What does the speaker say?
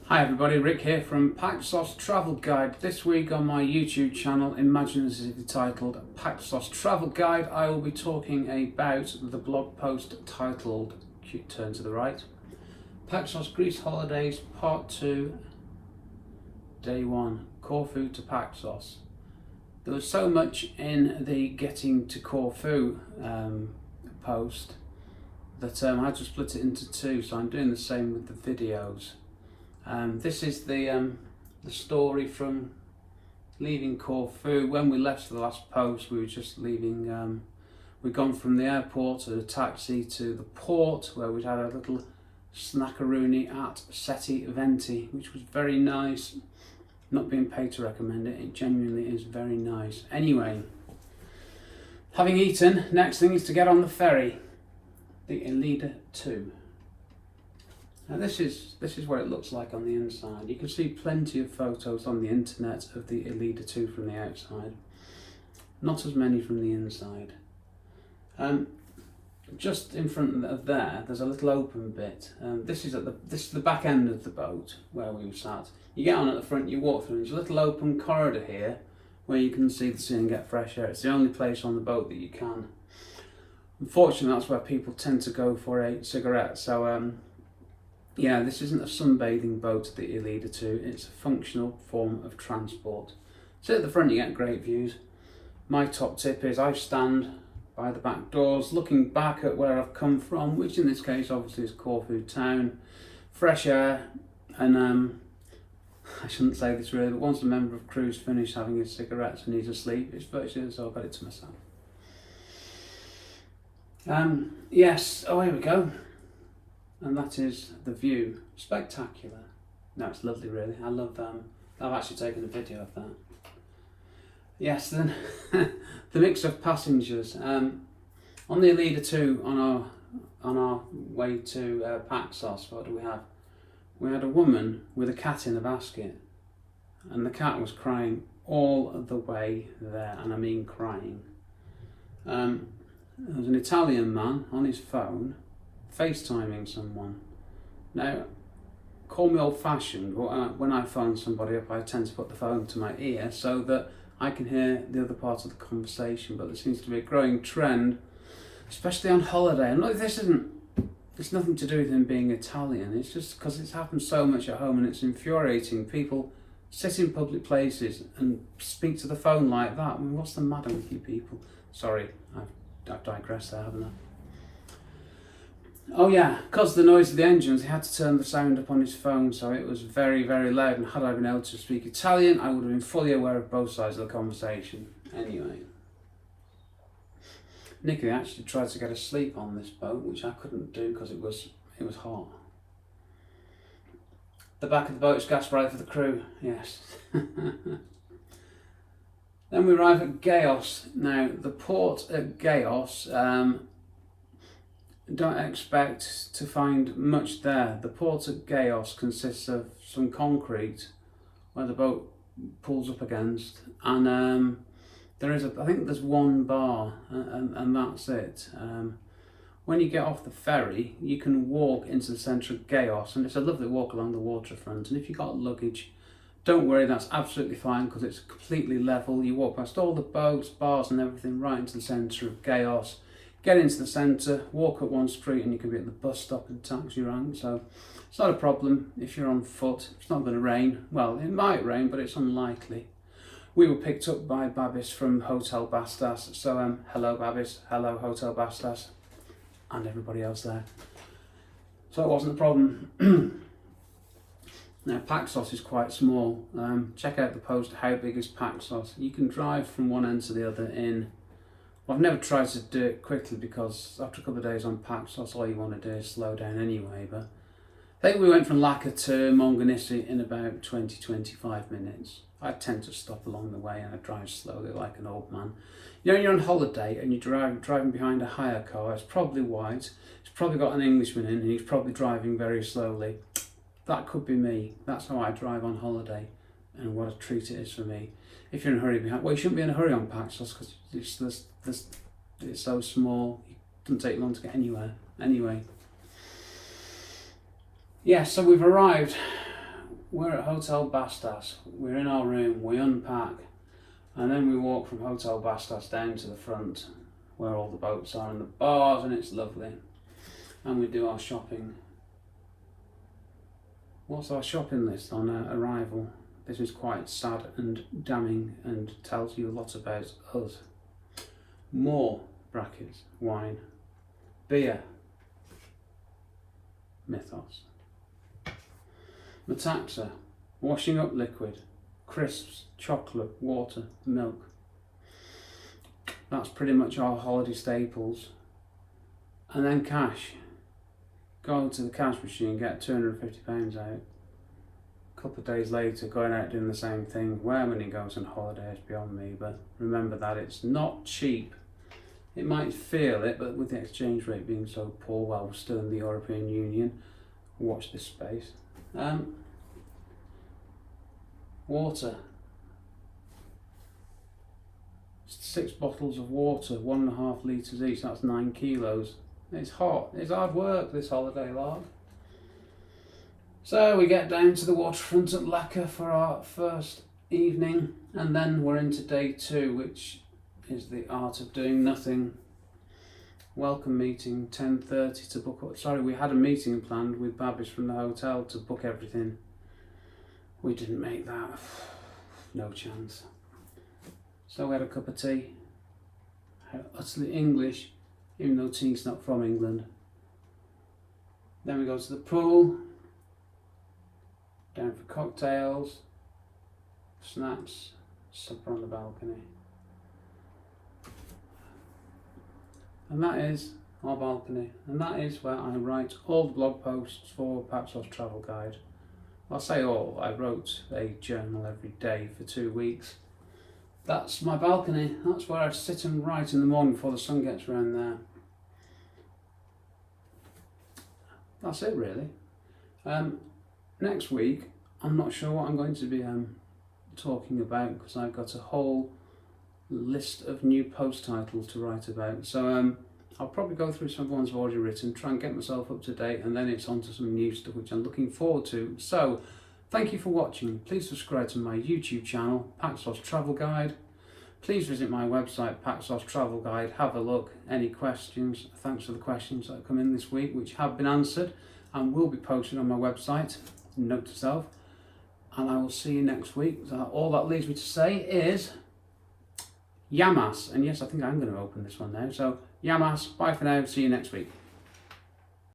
Hi everybody, Rick here from Paxos Travel Guide. This week on my YouTube channel, imaginatively titled Paxos Travel Guide, I will be talking about the blog post titled, turn to the right, Paxos Greece Holidays Part 2, Day 1, Corfu to Paxos. There was so much in the Getting to Corfu post that I had to split it into two, so I'm doing the same with the videos. This is the story from leaving Corfu. When we left for the last post, we were just leaving. We'd gone from the airport to a taxi to the port, where we'd had a little snackaroony at Seti Venti, which was very nice. Not being paid to recommend it, it genuinely is very nice. Anyway, having eaten, next thing is to get on the ferry, the Elida 2. Now this is what it looks like on the inside. You can see plenty of photos on the internet of the Elida 2 from the outside. Not as many from the inside. Just in front of there's a little open bit. This is the back end of the boat where we were sat. You get on at the front, you walk through. There's a little open corridor here where you can see the sea and get fresh air. It's the only place on the boat that you can. Unfortunately, that's where people tend to go for a cigarette. So. Yeah, this isn't a sunbathing boat, the Elida 2, it's a functional form of transport. So at the front you get great views. My top tip is I stand by the back doors looking back at where I've come from, which in this case obviously is Corfu town. Fresh air, and I shouldn't say this really, but once a member of crew's finished having his cigarettes and he's asleep, it's virtually so I've got it to myself. Yes, oh here we go. And that is the view. Spectacular. No, it's lovely really. I love I've actually taken a video of that. Yes, then the mix of passengers. On the Elida 2 on our way to Paxos, what do we have? We had a woman with a cat in a basket, and the cat was crying all the way there, and I mean crying. There was an Italian man on his phone FaceTiming someone. Now, call me old-fashioned, but when I phone somebody up, I tend to put the phone to my ear so that I can hear the other part of the conversation. But there seems to be a growing trend, especially on holiday. And look, it's nothing to do with him being Italian. It's just because it's happened so much at home and it's infuriating. People sit in public places and speak to the phone like that. I mean, what's the matter with you people? Sorry, I've digressed there, haven't I? Oh yeah, because of the noise of the engines, he had to turn the sound up on his phone, so it was very, very loud, and had I been able to speak Italian, I would have been fully aware of both sides of the conversation. Anyway. Nicky actually tried to get asleep on this boat, which I couldn't do because it was hot. The back of the boat is gas bright for the crew, yes. Then we arrive at Gaios. Now, the port at Gaios, don't expect to find much there. The port at Gaios consists of some concrete where the boat pulls up against, and there is I think there's one bar, and that's it. When you get off the ferry, you can walk into the centre of Gaios, and it's a lovely walk along the waterfront. And if you've got luggage, don't worry, that's absolutely fine because it's completely level. You walk past all the boats, bars and everything right into the centre of Gaios. Get into the centre, walk up one street and you can be at the bus stop and taxi rank, so it's not a problem if you're on foot. It's not going to rain. Well, it might rain, but it's unlikely. We were picked up by Babis from Hotel Bastas, so hello Babis, hello Hotel Bastas, and everybody else there. So it wasn't a problem. Now Paxos is quite small. Check out the post, how big is Paxos? You can drive from one end to the other in. I've never tried to do it quickly because after a couple of days on Paxos, all you want to do is slow down anyway. But I think we went from Laka to Monganisi in about 20-25 minutes. I tend to stop along the way and I drive slowly like an old man. You know, when you're on holiday and you're driving behind a hire car, it's probably white, it's probably got an Englishman in and he's probably driving very slowly. That could be me. That's how I drive on holiday, and what a treat it is for me. If you're in a hurry behind, well, you shouldn't be in a hurry on Paxos because it's so small, it doesn't take long to get anywhere. Anyway, yeah, so we've arrived. we're at Hotel Bastas. We're in our room, we unpack, and then we walk from Hotel Bastas down to the front where all the boats are and the bars, and it's lovely. And we do our shopping. What's our shopping list on arrival? This is quite sad and damning and tells you a lot about us. More brackets, wine, beer, mythos, Metaxa, washing up liquid, crisps, chocolate, water, milk. That's pretty much our holiday staples. And then cash. Go to the cash machine, get £250 out. A couple of days later, going out doing the same thing. Where money goes on holiday is beyond me, but remember that it's not cheap. It might feel it, but with the exchange rate being so poor while we're still in the European Union, watch this space. Water. 6 bottles of water, 1.5 litres each, that's 9 kilos. It's hot, it's hard work this holiday log. So we get down to the waterfront at Lacca for our first evening, and then we're into day 2, which is the art of doing nothing. Welcome meeting, 10:30 to book. Sorry, we had a meeting planned with Babis from the hotel to book everything. We didn't make that. No chance. So we had a cup of tea. Utterly English, even though tea's not from England. Then we go to the pool. Down for cocktails, snacks, supper on the balcony. And that is our balcony, and that is where I write all the blog posts for Paxos Travel Guide. I'll say all, I wrote a journal every day for 2 weeks. That's my balcony, that's where I sit and write in the morning before the sun gets around there. That's it really. Next week, I'm not sure what I'm going to be talking about, because I've got a whole list of new post titles to write about. So I'll probably go through some of the ones I've already written, try and get myself up to date, and then it's on to some new stuff which I'm looking forward to. So thank you for watching. Please subscribe to my YouTube channel, Paxos Travel Guide. Please visit my website, Paxos Travel Guide. Have a look. Any questions? Thanks for the questions that have come in this week, which have been answered and will be posted on my website. Note to self. And I will see you next week. So all that leaves me to say is Yamas. And yes, I think I'm going to open this one now. So Yamas, bye for now. See you next week.